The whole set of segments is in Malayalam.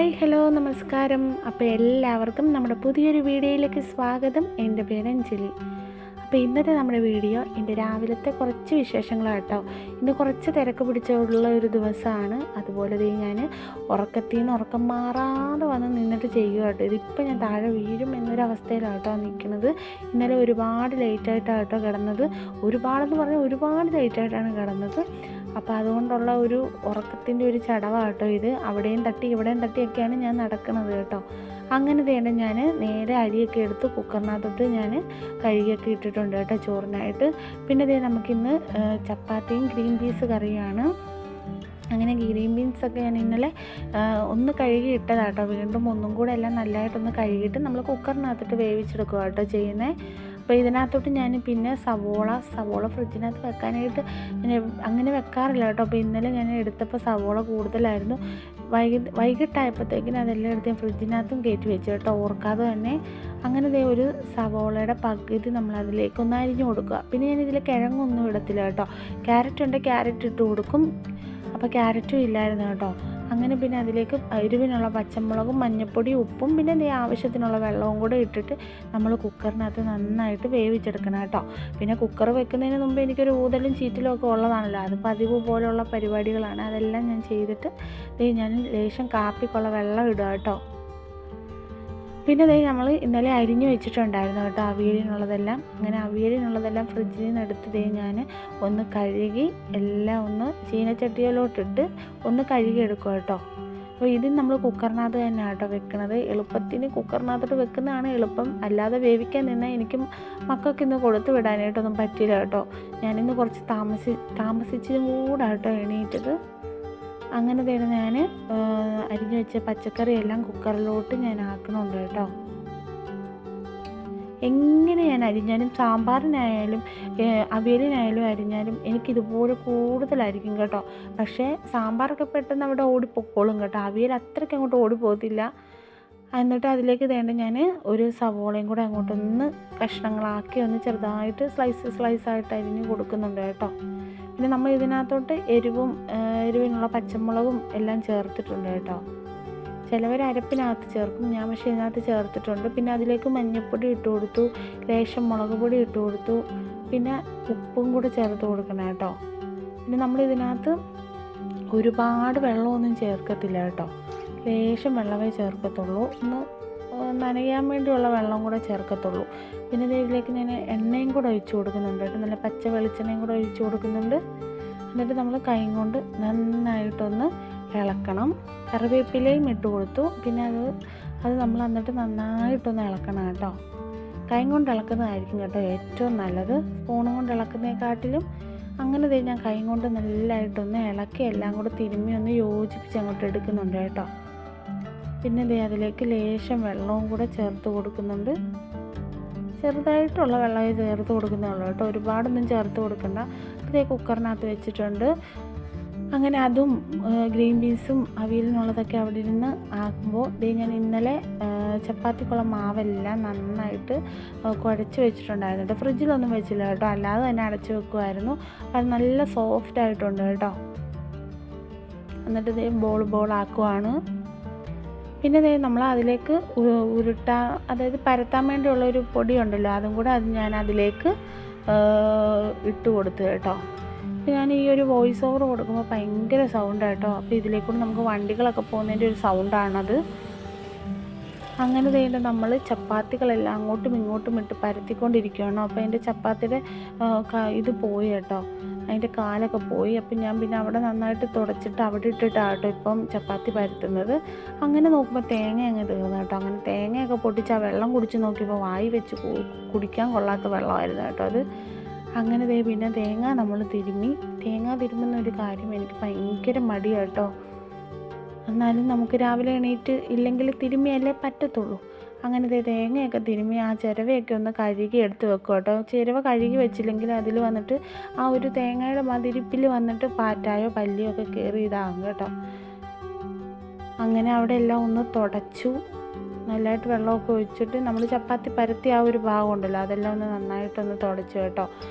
ഹായ് ഹലോ നമസ്കാരം. അപ്പോൾ എല്ലാവർക്കും നമ്മുടെ പുതിയൊരു വീഡിയോയിലേക്ക് സ്വാഗതം. എൻ്റെ പേര് അഞ്ജലി. അപ്പോൾ ഇന്നത്തെ നമ്മുടെ വീഡിയോ എൻ്റെ രാവിലത്തെ കുറച്ച് വിശേഷങ്ങളാണ് കേട്ടോ. ഇന്ന് കുറച്ച് തിരക്ക് പിടിച്ചുള്ള ഒരു ദിവസമാണ്. അതുപോലെ ഞാൻ ഉറക്കത്തിൽ നിന്ന് ഉറക്കം മാറാതെ വന്ന് നിന്നിട്ട് ചെയ്യുക കേട്ടോ. ഇതിപ്പോൾ ഞാൻ താഴെ വീഴും എന്നൊരവസ്ഥയിലാണ് കേട്ടോ നിൽക്കുന്നത്. ഇന്നലെ ഒരുപാട് ലേറ്റായിട്ടാണ് കേട്ടോ കിടന്നത്. ഒരുപാടെന്ന് പറഞ്ഞാൽ ഒരുപാട് ലേറ്റായിട്ടാണ് കിടന്നത്. അപ്പോൾ അതുകൊണ്ടുള്ള ഒരു ഉറക്കത്തിൻ്റെ ഒരു ചടവാണ് കേട്ടോ ഇത്. അവിടെയും തട്ടി ഇവിടെയും തട്ടിയൊക്കെയാണ് ഞാൻ നടക്കുന്നത് കേട്ടോ. അങ്ങനെ തേണ്ട ഞാൻ നേരെ അരിയൊക്കെ എടുത്ത് കുക്കറിനകത്തോട്ട് ഞാൻ കഴുകിയൊക്കെ ഇട്ടിട്ടുണ്ട് കേട്ടോ ചോറിനായിട്ട്. പിന്നെ നമുക്കിന്ന് ചപ്പാത്തിയും ഗ്രീൻ പീസ് കറിയാണ്. അങ്ങനെ ഗ്രീൻ ബീൻസൊക്കെ ഞാൻ ഇന്നലെ ഒന്ന് കഴുകി ഇട്ടതാട്ടോ. വീണ്ടും ഒന്നും കൂടെ എല്ലാം നല്ലതായിട്ടൊന്ന് കഴുകിയിട്ട് നമ്മൾ കുക്കറിനകത്തോട്ട് വേവിച്ചെടുക്കുക കേട്ടോ ചെയ്യുന്നത്. അപ്പോൾ ഇതിനകത്തോട്ട് ഞാൻ പിന്നെ സവോള ഫ്രിഡ്ജിനകത്ത് വെക്കാനായിട്ട് അങ്ങനെ വെക്കാറില്ല കേട്ടോ. അപ്പോൾ ഇന്നലെ ഞാൻ എടുത്തപ്പോൾ സവോള കൂടുതലായിരുന്നു. വൈകിട്ടായപ്പോഴത്തേക്കിന് അതെല്ലാം എടുത്ത് ഞാൻ ഫ്രിഡ്ജിനകത്തും കയറ്റി വെച്ചു കേട്ടോ, ഓർക്കാതെ തന്നെ. അങ്ങനെ ഒരു സവോളയുടെ പകുതി നമ്മൾ അതിലേക്കൊന്ന് അരിഞ്ഞു കൊടുക്കുക. പിന്നെ ഞാൻ ഇതിൽ കിഴങ്ങൊന്നും ഇടത്തില്ല കേട്ടോ. ക്യാരറ്റ് ഉണ്ട്, ക്യാരറ്റ് ഇട്ട് കൊടുക്കും. അപ്പോൾ ക്യാരറ്റും ഇല്ലായിരുന്നു കേട്ടോ. അങ്ങനെ പിന്നെ അതിലേക്ക് എരിവിനുള്ള പച്ചമുളകും മഞ്ഞൾപ്പൊടിയും ഉപ്പും പിന്നെ ആവശ്യത്തിനുള്ള വെള്ളവും കൂടെ ഇട്ടിട്ട് നമ്മൾ കുക്കറിനകത്ത് നന്നായിട്ട് വേവിച്ചെടുക്കണം കേട്ടോ. പിന്നെ കുക്കർ വെക്കുന്നതിന് മുമ്പ് എനിക്കൊരു ഊതലും ചീറ്റലും ഒക്കെ ഉള്ളതാണല്ലോ. അത് പതിവ് പോലെയുള്ള പരിപാടികളാണ്. അതെല്ലാം ഞാൻ ചെയ്തിട്ട് ഞാൻ ലേശം കാപ്പിക്കുള്ള വെള്ളം ഇടുക കേട്ടോ. പിന്നെ നമ്മൾ ഇന്നലെ അരിഞ്ഞു വെച്ചിട്ടുണ്ടായിരുന്നു കേട്ടോ അവിയലിനുള്ളതെല്ലാം. അങ്ങനെ അവിയലിനുള്ളതെല്ലാം ഫ്രിഡ്ജിൽ നിന്ന് എടുത്ത് ഞാൻ ഒന്ന് കഴുകി എല്ലാം ഒന്ന് ചീനച്ചട്ടിയിലോട്ടിട്ട് ഒന്ന് കഴുകി എടുക്കുക കേട്ടോ. അപ്പോൾ ഇത് നമ്മൾ കുക്കറിനകത്ത് തന്നെ കേട്ടോ വെക്കണത്. എളുപ്പത്തിന് കുക്കറിനകത്തോട്ട് വെക്കുന്നതാണ് എളുപ്പം. അല്ലാതെ വേവിക്കാൻ നിന്നാൽ എനിക്കും മക്കൾക്ക് ഇന്ന് കൊടുത്തു വിടാനായിട്ടൊന്നും പറ്റില്ല കേട്ടോ. ഞാനിന്ന് കുറച്ച് താമസിച്ചതും കൂടെ കേട്ടോ എണീറ്റത്. അങ്ങനെ ഞാൻ അരിഞ്ഞു വെച്ച പച്ചക്കറിയെല്ലാം കുക്കറിലോട്ട് ഞാൻ ആക്കണുണ്ട് കേട്ടോ. എങ്ങനെ ഞാൻ അരിഞ്ഞാലും സാമ്പാറിനായാലും അവിയലിനായാലും അരിഞ്ഞാലും എനിക്കിതുപോലെ കൂടുതലായിരിക്കും കേട്ടോ. പക്ഷേ സാമ്പാറൊക്കെ പെട്ടെന്ന് അവിടെ ഓടിപ്പോക്കോളും കേട്ടോ. അവിയൽ അത്രയ്ക്ക് അങ്ങോട്ട് ഓടിപ്പോകത്തില്ല. എന്നിട്ട് അതിലേക്ക് ഞാൻ ഒരു സവോളയും കൂടെ അങ്ങോട്ടൊന്ന് കഷ്ണങ്ങളാക്കി ഒന്ന് ചെറുതായിട്ട് സ്ലൈസായിട്ട് അരിഞ്ഞ് കൊടുക്കുന്നുണ്ട് കേട്ടോ. പിന്നെ നമ്മൾ ഇതിനകത്തോട്ട് എരിവിനുള്ള പച്ചമുളകും എല്ലാം ചേർത്തിട്ടുണ്ട് കേട്ടോ. ചിലവർ അരപ്പിനകത്ത് ചേർക്കും, ഞാൻ പക്ഷേ ഇതിനകത്ത് ചേർത്തിട്ടുണ്ട്. പിന്നെ അതിലേക്ക് മഞ്ഞൾപ്പൊടി ഇട്ട് കൊടുത്തു, ലേശം മുളക് പൊടി ഇട്ട് കൊടുത്തു, പിന്നെ ഉപ്പും കൂടെ ചേർത്ത് കൊടുക്കണം കേട്ടോ. പിന്നെ നമ്മളിതിനകത്ത് ഒരുപാട് വെള്ളമൊന്നും ചേർക്കത്തില്ല കേട്ടോ. ലേശം വെള്ളമേ ചേർക്കത്തുള്ളൂ, ഒന്ന് നനയാൻ വേണ്ടിയുള്ള വെള്ളം കൂടെ ചേർക്കത്തുള്ളൂ. പിന്നെ ഇതിലേക്ക് ഞാൻ എണ്ണയും കൂടെ ഒഴിച്ച് കൊടുക്കുന്നുണ്ട് കേട്ടോ. നല്ല പച്ച വെളിച്ചെണ്ണയും കൂടെ ഒഴിച്ച് കൊടുക്കുന്നുണ്ട്. എന്നിട്ട് നമ്മൾ കൈ കൊണ്ട് നന്നായിട്ടൊന്ന് ഇളക്കണം. കറിവേപ്പിലയും ഇട്ട് കൊടുത്തു. പിന്നെ അത് നമ്മൾ എന്നിട്ട് നന്നായിട്ടൊന്ന് ഇളക്കണം കേട്ടോ. കൈ കൊണ്ട് ഇളക്കുന്നതായിരിക്കും കേട്ടോ ഏറ്റവും നല്ലത്, സ്പൂണും കൊണ്ട് ഇളക്കുന്നതിനെക്കാട്ടിലും. അങ്ങനെ ഞാൻ കൈ കൊണ്ട് നല്ലതായിട്ടൊന്ന് ഇളക്കി എല്ലാം കൂടെ തിരുമ്മി ഒന്ന് യോജിപ്പിച്ച് അങ്ങോട്ട് എടുക്കുന്നുണ്ട് കേട്ടോ. പിന്നെ അതിലേക്ക് ലേശം വെള്ളവും കൂടെ ചേർത്ത് കൊടുക്കുന്നുണ്ട്. ചെറുതായിട്ടുള്ള വെള്ളമേ ചേർത്ത് കൊടുക്കുന്നുള്ളൂ കേട്ടോ, ഒരുപാടൊന്നും ചേർത്ത് കൊടുക്കണ്ട. അതേ കുക്കറിനകത്ത് വെച്ചിട്ടുണ്ട്. അങ്ങനെ അതും ഗ്രീൻ പീസും അവിയലിനുള്ളതൊക്കെ അവിടെ ഇരുന്ന് ആക്കുമ്പോൾ ഞാൻ ഇന്നലെ ചപ്പാത്തിക്കുള്ള മാവെല്ലാം നന്നായിട്ട് കുഴച്ച് വെച്ചിട്ടുണ്ടായിരുന്നു കേട്ടോ. ഫ്രിഡ്ജിലൊന്നും വെച്ചില്ല കേട്ടോ, അല്ലാതെ തന്നെ അടച്ച് വെക്കുമായിരുന്നു. അത് നല്ല സോഫ്റ്റ് ആയിട്ടുണ്ട് കേട്ടോ. എന്നിട്ട് ബോൾ ആക്കുവാണ്. പിന്നെ നമ്മൾ അതിലേക്ക് അതായത് പരത്താൻ വേണ്ടിയുള്ള ഒരു പൊടി ഉണ്ടല്ലോ, അതും കൂടെ ഞാൻ അതിലേക്ക് ഇട്ട് കൊടുത്തു കേട്ടോ. അപ്പോൾ ഞാൻ ഈ ഒരു വോയിസ് ഓവർ കൊടുക്കുമ്പോൾ ഭയങ്കര സൗണ്ടാണ് കേട്ടോ. അപ്പോൾ ഇതിലേക്കൂടെ നമുക്ക് വണ്ടികളൊക്കെ പോകുന്നതിൻ്റെ ഒരു സൗണ്ടാണത്. അങ്ങനെ നമ്മൾ ചപ്പാത്തികളെല്ലാം അങ്ങോട്ടും ഇങ്ങോട്ടും ഇട്ട് പരത്തിക്കൊണ്ടിരിക്കുകയാണ്. അപ്പോൾ അതിൻ്റെ ചപ്പാത്തിയുടെ ഇത് പോയി കേട്ടോ, അതിൻ്റെ കാലൊക്കെ പോയി. അപ്പം ഞാൻ പിന്നെ അവിടെ നന്നായിട്ട് തുടച്ചിട്ട് അവിടെ ഇട്ടിട്ടാണ് കേട്ടോ ഇപ്പം ചപ്പാത്തി പരത്തുന്നത്. അങ്ങനെ നോക്കുമ്പോൾ തേങ്ങ അങ്ങ് തീർന്നു കേട്ടോ. അങ്ങനെ തേങ്ങയൊക്കെ പൊട്ടിച്ച് ആ വെള്ളം കുടിച്ച് നോക്കിയപ്പോൾ വായി വെച്ച് കുടിക്കാൻ കൊള്ളാത്ത വെള്ളമായിരുന്നു കേട്ടോ അത്. അങ്ങനെ പിന്നെ തേങ്ങ നമ്മൾ തിരുമുന്ന ഒരു കാര്യം എനിക്ക് ഭയങ്കര മടിയാണ് കേട്ടോ. എന്നാലും നമുക്ക് രാവിലെ എണീറ്റ് ഇല്ലെങ്കിൽ തിരുമ്മിയല്ലേ പറ്റത്തുള്ളൂ. അങ്ങനെ തേങ്ങയൊക്കെ തിരുമ്മി ആ ചിരവയൊക്കെ ഒന്ന് കഴുകി എടുത്ത് വെക്കും കേട്ടോ. ചിരവ കഴുകി വെച്ചില്ലെങ്കിൽ അതിൽ വന്നിട്ട് ആ ഒരു തേങ്ങയുടെ മതിരിപ്പിൽ വന്നിട്ട് പാറ്റായോ പല്ലിയോ ഒക്കെ കയറി ഇതാകും കേട്ടോ. അങ്ങനെ അവിടെ എല്ലാം ഒന്ന് തുടച്ചു, നല്ലതായിട്ട് വെള്ളമൊക്കെ ഒഴിച്ചിട്ട് നമ്മൾ ചപ്പാത്തി പരത്തി ആ ഒരു ഭാഗം ഉണ്ടല്ലോ അതെല്ലാം ഒന്ന് നന്നായിട്ടൊന്ന് തുടച്ചു കേട്ടോ.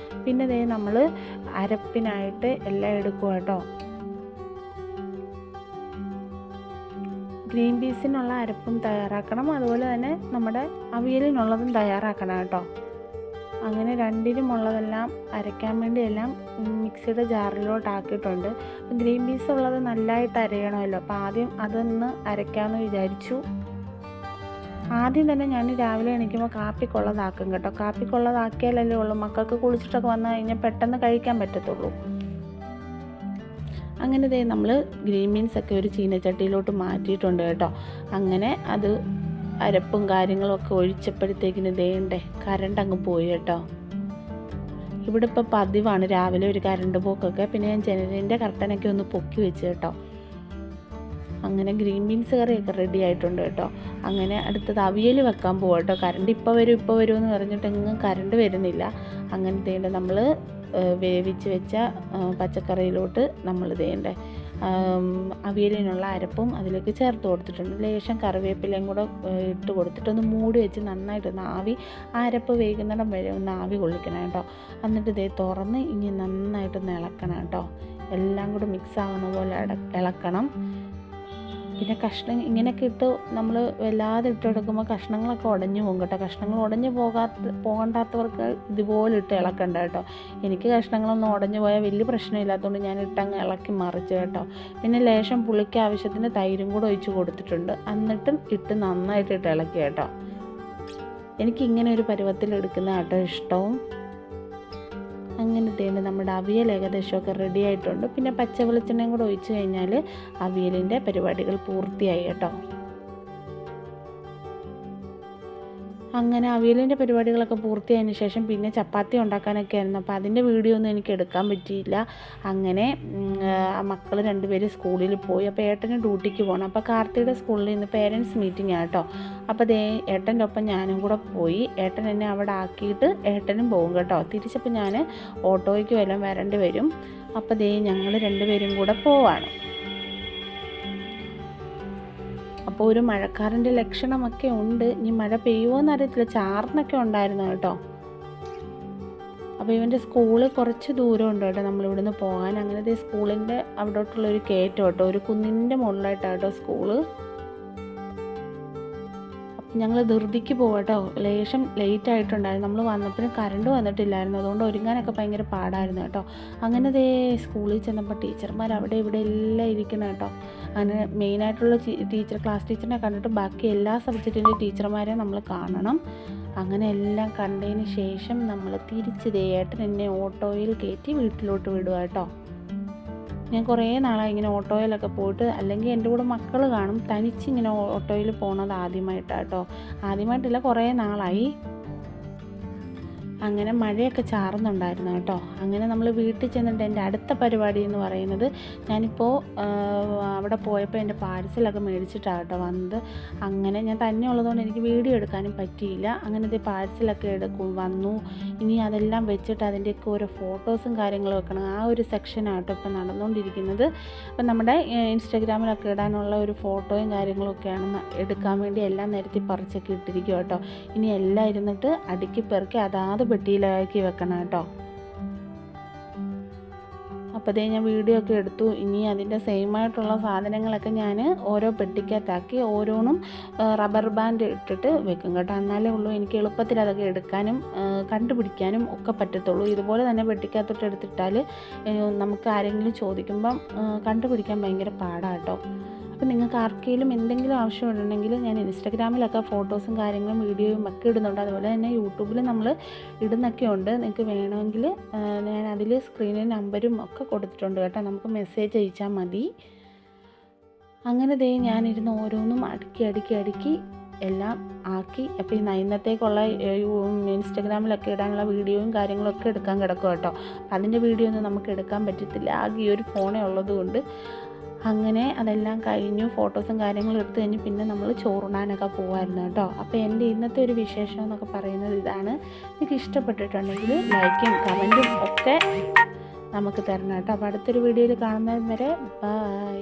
പിന്നെ നമ്മൾ അരപ്പിനായിട്ട് എല്ലാം എടുക്കും കേട്ടോ. ഗ്രീൻ പീസിനുള്ള അരപ്പും തയ്യാറാക്കണം, അതുപോലെ തന്നെ നമ്മുടെ അവിയലിനുള്ളതും തയ്യാറാക്കണം കേട്ടോ. അങ്ങനെ രണ്ടിനുമുള്ളതെല്ലാം അരയ്ക്കാൻ വേണ്ടി എല്ലാം മിക്സിയുടെ ജാറിലോട്ട് ആക്കിയിട്ടുണ്ട്. ഗ്രീൻ പീസ് ഉള്ളത് നല്ലതായിട്ട് അരയണമല്ലോ, അപ്പോൾ ആദ്യം അതൊന്ന് അരയ്ക്കാമെന്ന് വിചാരിച്ചു. ആദ്യം തന്നെ ഞാൻ രാവിലെ എണീക്കുമ്പോൾ കാപ്പിക്കുള്ളതാക്കും കേട്ടോ. കാപ്പിക്കുള്ളതാക്കിയാലല്ലേ ഉള്ളൂ മക്കൾക്ക് കുളിച്ചിട്ടൊക്കെ വന്നു കഴിഞ്ഞാൽ പെട്ടെന്ന് കഴിക്കാൻ പറ്റത്തുള്ളൂ. അങ്ങനെ ദേ നമ്മൾ ഗ്രീൻ ബീൻസൊക്കെ ഒരു ചീനച്ചട്ടിയിലോട്ട് മാറ്റിയിട്ടുണ്ട് കേട്ടോ. അങ്ങനെ അത് അരപ്പും കാര്യങ്ങളും ഒക്കെ ഒഴിച്ചപ്പോഴത്തേക്കിന് ദേണ്ടേ കറണ്ട് അങ്ങ് പോയി കേട്ടോ. ഇവിടെ ഇപ്പോൾ പതിവാണ് രാവിലെ ഒരു കറണ്ട് പോക്കൊക്കെ. പിന്നെ ഞാൻ ജനലിൻ്റെ കർട്ടനൊക്കെ ഒന്ന് പൊക്കി വെച്ച് കേട്ടോ. അങ്ങനെ ഗ്രീൻ ബീൻസ് കറിയൊക്കെ റെഡി ആയിട്ടുണ്ട് കേട്ടോ. അങ്ങനെ അടുത്തത് അവിയൽ വെക്കാൻ പോകാം കേട്ടോ. കറണ്ട് ഇപ്പോൾ വരും എന്ന് പറഞ്ഞിട്ട് എങ്ങും കറണ്ട് വരുന്നില്ല. അങ്ങനെ ദേണ്ട നമ്മൾ വേവിച്ച് വെച്ച പച്ചക്കറിയിലോട്ട് നമ്മൾ ദേണ്ട അവിയലിനുള്ള അരപ്പും അതിലേക്ക് ചേർത്ത് കൊടുത്തിട്ടുണ്ട്. ലേശം കറിവേപ്പിലയും കൂടെ ഇട്ട് കൊടുത്തിട്ടൊന്ന് മൂടി വെച്ച് നന്നായിട്ടൊന്ന് ആ അരപ്പ് വേകുന്നിടം വരെ ഒന്ന് ആവി കൊള്ളിക്കണം കേട്ടോ. എന്നിട്ട് ഇതേ തുറന്ന് ഇനി നന്നായിട്ടൊന്ന് ഇളക്കണം കേട്ടോ. എല്ലാം കൂടെ മിക്സ് ആകുന്ന പോലെ ഇളക്കണം. പിന്നെ കഷ്ണം ഇങ്ങനെയൊക്കെ ഇട്ട് നമ്മൾ വല്ലാതെ ഇട്ടെടുക്കുമ്പോൾ കഷ്ണങ്ങളൊക്കെ ഉടഞ്ഞു പോകും കേട്ടോ. കഷ്ണങ്ങൾ ഉടഞ്ഞു പോകണ്ടാത്തവർക്ക് ഇതുപോലെ ഇട്ട് ഇളക്കണ്ട കേട്ടോ. എനിക്ക് കഷ്ണങ്ങളൊന്നും ഉടഞ്ഞു പോയാൽ വലിയ പ്രശ്നമില്ലാത്തതുകൊണ്ട് ഞാൻ ഇട്ടങ്ങ് ഇളക്കി മറിച്ച് കേട്ടോ. പിന്നെ ലേശം പുളിക്ക് ആവശ്യത്തിന് തൈരും കൂടെ ഒഴിച്ച് കൊടുത്തിട്ടുണ്ട്. എന്നിട്ടും ഇട്ട് നന്നായിട്ട് ഇളക്കി കേട്ടോ. എനിക്കിങ്ങനെ ഒരു പരുവത്തിൽ എടുക്കുന്ന കേട്ടോ ഇഷ്ടവും. അങ്ങനത്തെ നമ്മുടെ അവിയൽ ഏകദേശമൊക്കെ റെഡി ആയിട്ടുണ്ട്. പിന്നെ പച്ച വെളിച്ചെണ്ണയും കൂടെ ഒഴിച്ച് കഴിഞ്ഞാൽ അവിയലിൻ്റെ പരിപാടികൾ പൂർത്തിയായി കേട്ടോ. അങ്ങനെ അവിയലിൻ്റെ പരിപാടികളൊക്കെ പൂർത്തിയായതിന് ശേഷം പിന്നെ ചപ്പാത്തി ഉണ്ടാക്കാനൊക്കെ ആയിരുന്നു. അപ്പോൾ അതിൻ്റെ വീഡിയോ ഒന്നും എനിക്ക് എടുക്കാൻ പറ്റിയില്ല. അങ്ങനെ മക്കൾ രണ്ടുപേരും സ്കൂളിൽ പോയി. അപ്പോൾ ഏട്ടന് ഡ്യൂട്ടിക്ക് പോകണം. അപ്പോൾ കാർത്തിയുടെ സ്കൂളിൽ നിന്ന് പേരൻസ് മീറ്റിംഗ് ആണ് കേട്ടോ. അപ്പോൾ ഏട്ടൻ്റെ ഒപ്പം ഞാനും കൂടെ പോയി. ഏട്ടൻ എന്നെ അവിടെ ആക്കിയിട്ട് ഏട്ടനും പോകും കേട്ടോ. തിരിച്ചപ്പോൾ ഞാൻ ഓട്ടോയ്ക്ക് വല്ലതും വരേണ്ടി വരും. അപ്പോൾ ഞങ്ങൾ രണ്ടുപേരും കൂടെ പോവാണ്. അപ്പോൾ ഒരു മഴക്കാറിൻ്റെ ലക്ഷണമൊക്കെ ഉണ്ട്. ഇനി മഴ പെയ്യുമോ എന്നറിയത്തില്ല. ചാർന്നൊക്കെ ഉണ്ടായിരുന്നു കേട്ടോ. അപ്പോൾ ഇവൻ്റെ സ്കൂള് കുറച്ച് ദൂരം ഉണ്ട് കേട്ടോ നമ്മളിവിടുന്ന് പോകാൻ. അങ്ങനത്തെ സ്കൂളിൻ്റെ അവിടോട്ടുള്ളൊരു കയറ്റം കേട്ടോ. ഒരു കുന്നിൻ്റെ മുകളിലായിട്ടാണ് കേട്ടോ സ്കൂള്. ഞങ്ങൾ ധൃതിക്ക് പോകട്ടോ. ലേശം ലേറ്റ് ആയിട്ടുണ്ടായിരുന്നു. നമ്മൾ വന്നപ്പോഴും കറണ്ട് വന്നിട്ടില്ലായിരുന്നു. അതുകൊണ്ട് ഒരുങ്ങാനൊക്കെ ഭയങ്കര പാടായിരുന്നു കേട്ടോ. അങ്ങനെ സ്കൂളിൽ ചെന്നപ്പോൾ ടീച്ചർമാർ അവിടെ ഇവിടെ എല്ലാം ഇരിക്കണം കേട്ടോ. അങ്ങനെ മെയിനായിട്ടുള്ള ക്ലാസ് ടീച്ചറിനെ കണ്ടിട്ട് ബാക്കി എല്ലാ സബ്ജക്റ്റിൻ്റെ ടീച്ചർമാരെയും നമ്മൾ കാണണം. അങ്ങനെ എല്ലാം കണ്ടതിന് ശേഷം നമ്മൾ തിരിച്ച് ഏട്ടൻ എന്നെ ഓട്ടോയിൽ കയറ്റി വീട്ടിലോട്ട് വിടുക കേട്ടോ. ഞാൻ കുറേ നാളായി ഇങ്ങനെ ഓട്ടോയിലൊക്കെ പോയിട്ട്. അല്ലെങ്കിൽ എൻ്റെ കൂടെ മക്കൾ കാണും. തനിച്ചിങ്ങനെ ഓട്ടോയിൽ പോകുന്നത് ആദ്യമായിട്ടാണ് കേട്ടോ. ആദ്യമായിട്ടില്ല, കുറേ നാളായി. അങ്ങനെ മഴയൊക്കെ ചാറുന്നുണ്ടായിരുന്നു കേട്ടോ. അങ്ങനെ നമ്മൾ വീട്ടിൽ ചെന്നിട്ട് എൻ്റെ അടുത്ത പരിപാടി എന്ന് പറയുന്നത്, ഞാനിപ്പോൾ അവിടെ പോയപ്പോൾ എൻ്റെ പാഴ്സലൊക്കെ മേടിച്ചിട്ടാണ് കേട്ടോ വന്നത്. അങ്ങനെ ഞാൻ തന്നെ ഉള്ളതുകൊണ്ട് എനിക്ക് വീഡിയോ എടുക്കാനും പറ്റിയില്ല. അങ്ങനത്തെ പാഴ്സലൊക്കെ വന്നു. ഇനി അതെല്ലാം വെച്ചിട്ട് അതിൻ്റെയൊക്കെ ഓരോ ഫോട്ടോസും കാര്യങ്ങളും വെക്കണം. ആ ഒരു സെക്ഷനാണ് കേട്ടോ ഇപ്പം നടന്നുകൊണ്ടിരിക്കുന്നത്. അപ്പം നമ്മുടെ ഇൻസ്റ്റാഗ്രാമിലൊക്കെ ഇടാനുള്ള ഒരു ഫോട്ടോയും കാര്യങ്ങളൊക്കെയാണ് എടുക്കാൻ വേണ്ടി എല്ലാം നിരത്തി പറിച്ചൊക്കെ ഇട്ടിരിക്കും കേട്ടോ. ഇനി എല്ലാം ഇരുന്നിട്ട് അടുക്കി പെറുക്കി അതാത് പെട്ടിയിലാക്കി വെക്കണം കേട്ടോ. അപ്പോൾ ഞാൻ വീഡിയോ ഒക്കെ എടുത്തു. ഇനി അതിൻ്റെ സെയിമായിട്ടുള്ള സാധനങ്ങളൊക്കെ ഞാൻ ഓരോ പെട്ടിക്കകത്താക്കി ഓരോന്നും റബ്ബർ ബാൻഡ് ഇട്ടിട്ട് വെക്കും കേട്ടോ. എന്നാലേ ഉള്ളൂ എനിക്ക് എളുപ്പത്തിൽ അതൊക്കെ എടുക്കാനും കണ്ടുപിടിക്കാനും ഒക്കെ പറ്റത്തുള്ളൂ. ഇതുപോലെ തന്നെ പെട്ടിക്കകത്തോട്ട് എടുത്തിട്ടാൽ നമുക്ക് ആരെങ്കിലും ചോദിക്കുമ്പം കണ്ടുപിടിക്കാൻ ഭയങ്കര പാടാണ് കേട്ടോ. അപ്പോൾ നിങ്ങൾക്ക് ആർക്കെങ്കിലും എന്തെങ്കിലും ആവശ്യമുണ്ടെങ്കിൽ ഞാൻ ഇൻസ്റ്റാഗ്രാമിലൊക്കെ ഫോട്ടോസും കാര്യങ്ങളും വീഡിയോയും ഒക്കെ ഇടുന്നുണ്ട്. അതുപോലെ തന്നെ യൂട്യൂബിൽ നമ്മൾ ഇടുന്നൊക്കെ ഉണ്ട്. നിങ്ങൾക്ക് വേണമെങ്കിൽ ഞാൻ അതിൽ സ്ക്രീനിൽ നമ്പരും ഒക്കെ കൊടുത്തിട്ടുണ്ട് കേട്ടോ. നമുക്ക് മെസ്സേജ് അയച്ചാൽ മതി. അങ്ങനെ ഞാനിരുന്ന് ഓരോന്നും അടുക്കി എല്ലാം ആക്കി. അപ്പോൾ ഇന്നത്തേക്കുള്ള ഇൻസ്റ്റാഗ്രാമിലൊക്കെ ഇടാനുള്ള വീഡിയോയും കാര്യങ്ങളൊക്കെ എടുക്കാൻ കിടക്കും കേട്ടോ. അപ്പോൾ അതിൻ്റെ വീഡിയോ ഒന്നും നമുക്ക് എടുക്കാൻ പറ്റത്തില്ല. ആകെ ഈ ഒരു ഫോണേ ഉള്ളതുകൊണ്ട്. അങ്ങനെ അതെല്ലാം കഴിഞ്ഞു. ഫോട്ടോസും കാര്യങ്ങളും എടുത്തു കഴിഞ്ഞ് പിന്നെ നമ്മൾ ചോറുണ്ണാനൊക്കെ പോകുമായിരുന്നു കേട്ടോ. അപ്പോൾ എൻ്റെ ഇന്നത്തെ ഒരു വിശേഷം എന്നൊക്കെ പറയുന്നത് ഇതാണ്. നിങ്ങൾക്ക് ഇഷ്ടപ്പെട്ടിട്ടുണ്ടെങ്കിൽ ലൈക്കും കമൻറ്റും ഒക്കെ നമുക്ക് തരണം കേട്ടോ. അപ്പോൾ അടുത്തൊരു വീഡിയോയിൽ കാണുന്നത് വരെ ബൈ.